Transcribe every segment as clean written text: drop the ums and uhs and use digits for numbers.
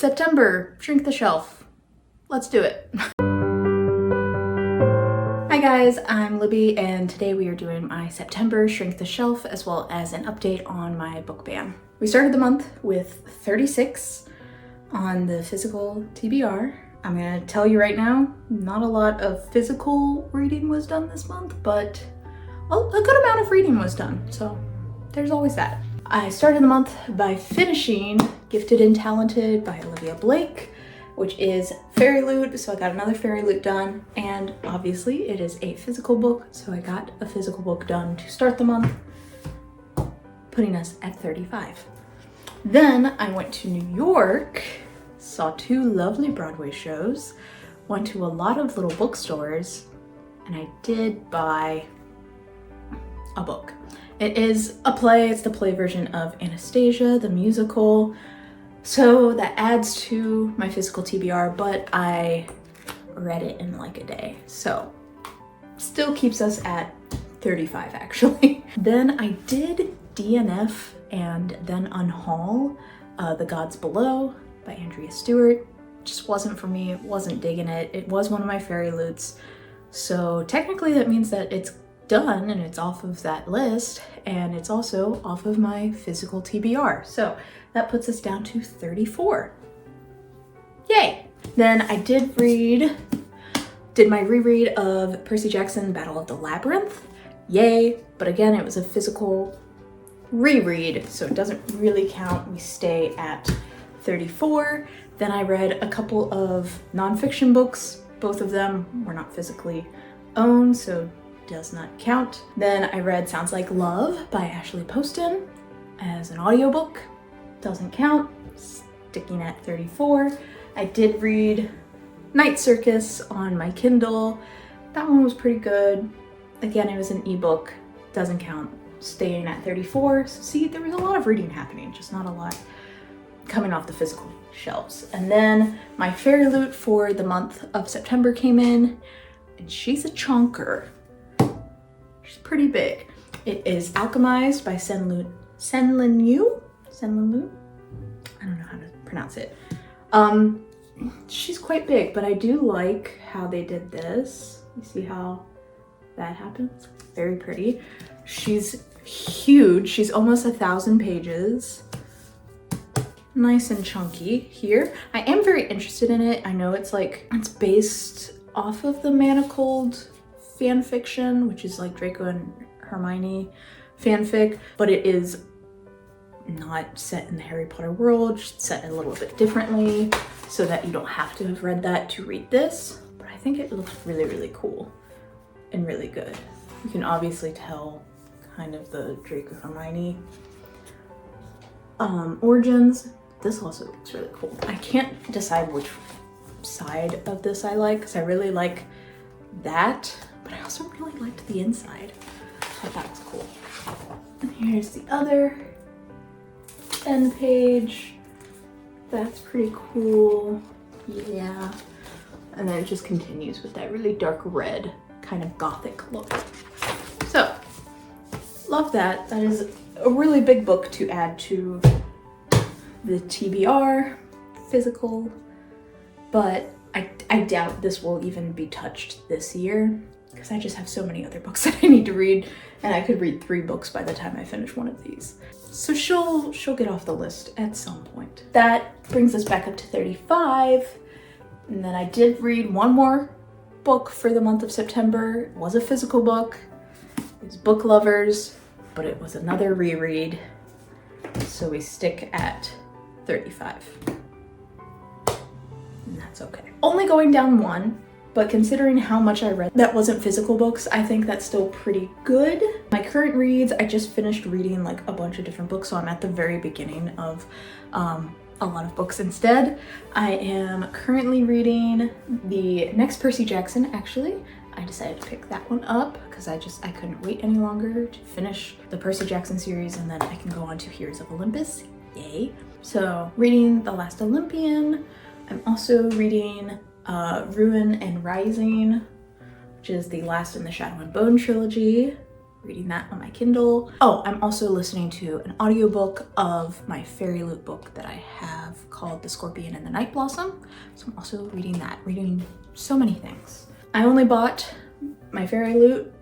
September, shrink the shelf. Let's do it. Hi guys, I'm Libby and today we are doing my September shrink the shelf as well as an update on my BookBan. We started the month with 36 on the physical TBR. I'm gonna tell you right now, not a lot of physical reading was done this month, but a good amount of reading was done, so there's always that. I started the month by finishing Gifted and Talented by Olivia Blake, which is Fairy Loot, so I got another Fairy Loot done, and obviously it is a physical book, so I got a physical book done to start the month, putting us at 35. Then I went to New York, saw 2 lovely Broadway shows, went to a lot of little bookstores, and I did buy a book. It is a play, it's the play version of Anastasia, the musical, so that adds to my physical TBR, but I read it in like a day, so still keeps us at 35 actually. Then I did DNF and then Unhaul The Gods Below by Andrea Stewart. Just wasn't for me, wasn't digging it. It was one of my Fairy Loots, so technically that means that it's done and it's off of that list, and it's also off of my physical TBR. So that puts us down to 34. Yay! Then I did my reread of Percy Jackson Battle of the Labyrinth. Yay! But again, it was a physical reread, so it doesn't really count. We stay at 34. Then I read a couple of nonfiction books. Both of them were not physically owned, so does not count. Then I read Sounds Like Love by Ashley Poston as an audiobook. Doesn't count. Sticking at 34. I did read Night Circus on my Kindle. That one was pretty good. Again, it was an ebook. Doesn't count. Staying at 34. So see, there was a lot of reading happening, just not a lot coming off the physical shelves. And then my Fairy Loot for the month of September came in, and she's a chonker. She's pretty big. It is Alchemized by Senlin Yu? I don't know how to pronounce it. She's quite big, but I do like how they did this. You see how that happens? Very pretty. She's huge. She's almost 1,000 pages. Nice and chunky here. I am very interested in it. I know it's based off of the Manacled fan fiction, which is like Draco and Hermione fanfic, but it is not set in the Harry Potter world, just set a little bit differently so that you don't have to have read that to read this. But I think it looks really, really cool and really good. You can obviously tell kind of the Draco Hermione origins. This also looks really cool. I can't decide which side of this I like, because I really like that, but I also really liked the inside. I thought it was cool. And here's the other end page. That's pretty cool. Yeah. And then it just continues with that really dark red kind of gothic look. So, love that. That is a really big book to add to the TBR physical, but I doubt this will even be touched this year because I just have so many other books that I need to read, and I could read 3 books by the time I finish one of these. So she'll get off the list at some point. That brings us back up to 35, and then I did read one more book for the month of September. It was a physical book. It was Book Lovers, but it was another reread, so we stick at 35. And that's okay. Only going down 1, but considering how much I read that wasn't physical books, I think that's still pretty good. My current reads, I just finished reading like a bunch of different books, so I'm at the very beginning of a lot of books instead. I am currently reading the next Percy Jackson, actually. I decided to pick that one up because I couldn't wait any longer to finish the Percy Jackson series, and then I can go on to Heroes of Olympus. Yay. So reading The Last Olympian. I'm also reading Ruin and Rising, which is the Last in the Shadow and Bone trilogy reading that on my Kindle. Oh, I'm also listening to an audiobook of my fairy loot book that I have called The Scorpion and the Night Blossom. So I'm also reading that, reading so many things. I only bought my fairy loot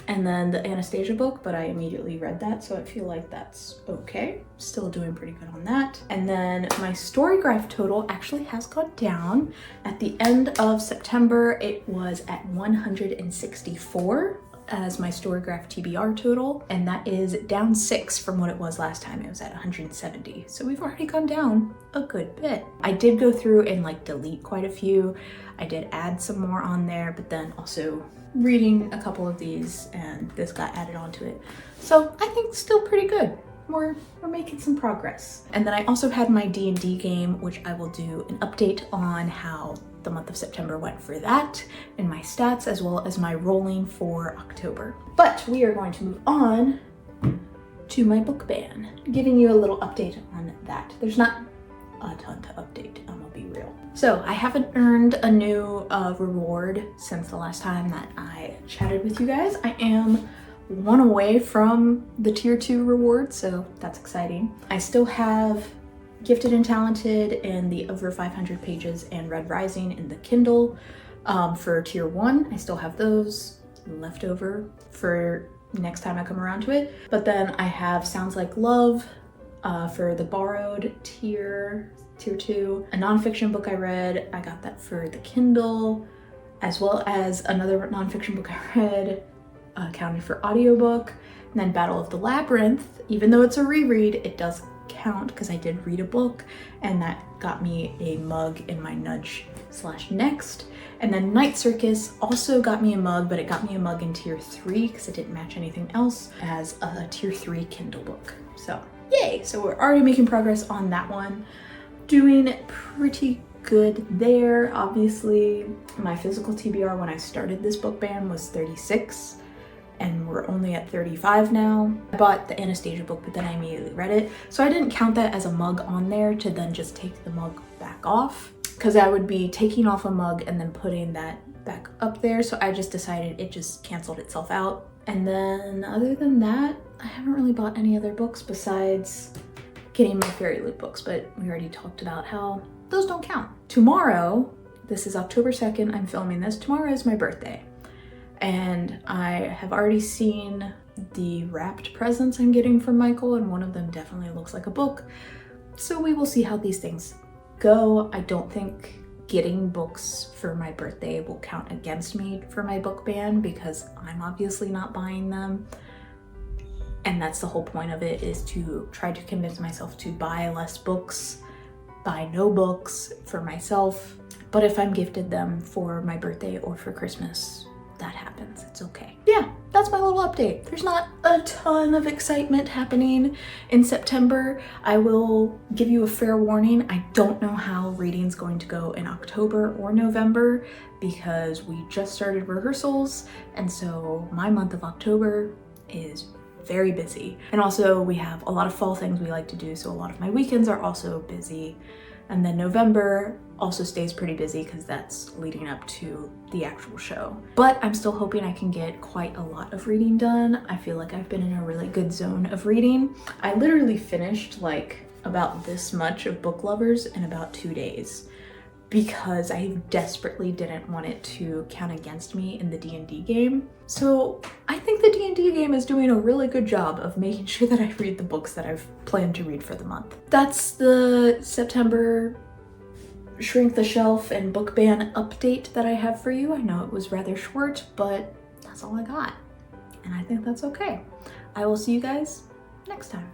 and then the Anastasia book, but I immediately read that, so I feel like that's okay. Still doing pretty good on that. And then my Storygraph total actually has gone down. At the end of September, it was at 164 as my Storygraph TBR total, and that is down 6 from what it was last time. It was at 170, so we've already gone down a good bit. I did go through and like delete quite a few. I did add some more on there, but then also reading a couple of these and this got added onto it. So I think still pretty good. We're making some progress. And then I also had my D&D game, which I will do an update on how the month of September went for that and my stats, as well as my rolling for October. But we are going to move on to my BookBan, giving you a little update on that. There's not a ton to update, I'm gonna be real. So I haven't earned a new reward since the last time that I chatted with you guys. I am one away from the tier 2 reward, so that's exciting. I still have Gifted and Talented and the over 500 pages and Red Rising in the Kindle for tier 1. I still have those left over for next time I come around to it. But then I have Sounds Like Love for the borrowed tier 2. A nonfiction book I read, I got that for the Kindle, as well as another nonfiction book I read counted for audiobook. And then Battle of the Labyrinth, even though it's a reread, it does count because I did read a book, and that got me a mug in my nudge/next. And then Night Circus also got me a mug, but it got me a mug in tier 3 because it didn't match anything else as a tier 3 Kindle book. So yay! So we're already making progress on that one. Doing pretty good there. Obviously, my physical TBR when I started this BookBan was 36. And we're only at 35 now. I bought the Anastasia book, but then I immediately read it. So I didn't count that as a mug on there to then just take the mug back off, because I would be taking off a mug and then putting that back up there. So I just decided it just canceled itself out. And then other than that, I haven't really bought any other books besides getting my fairy loot books, but we already talked about how those don't count. Tomorrow, this is October 2nd, I'm filming this. Tomorrow is my birthday. And I have already seen the wrapped presents I'm getting from Michael, and one of them definitely looks like a book. So we will see how these things go. I don't think getting books for my birthday will count against me for my BookBan because I'm obviously not buying them. And that's the whole point of it, is to try to convince myself to buy less books, buy no books for myself. But if I'm gifted them for my birthday or for Christmas, that happens, it's okay. Yeah, that's my little update. There's not a ton of excitement happening in September. I will give you a fair warning. I don't know how reading's going to go in October or November because we just started rehearsals, and so my month of October is very busy. And also we have a lot of fall things we like to do, so a lot of my weekends are also busy. And then November also stays pretty busy because that's leading up to the actual show. But I'm still hoping I can get quite a lot of reading done. I feel like I've been in a really good zone of reading. I literally finished like about this much of Book Lovers in about 2 days because I desperately didn't want it to count against me in the D&D game. So I think the D&D game is doing a really good job of making sure that I read the books that I've planned to read for the month. That's the September Shrink the Shelf and BookBan update that I have for you. I know it was rather short, but that's all I got. And I think that's okay. I will see you guys next time.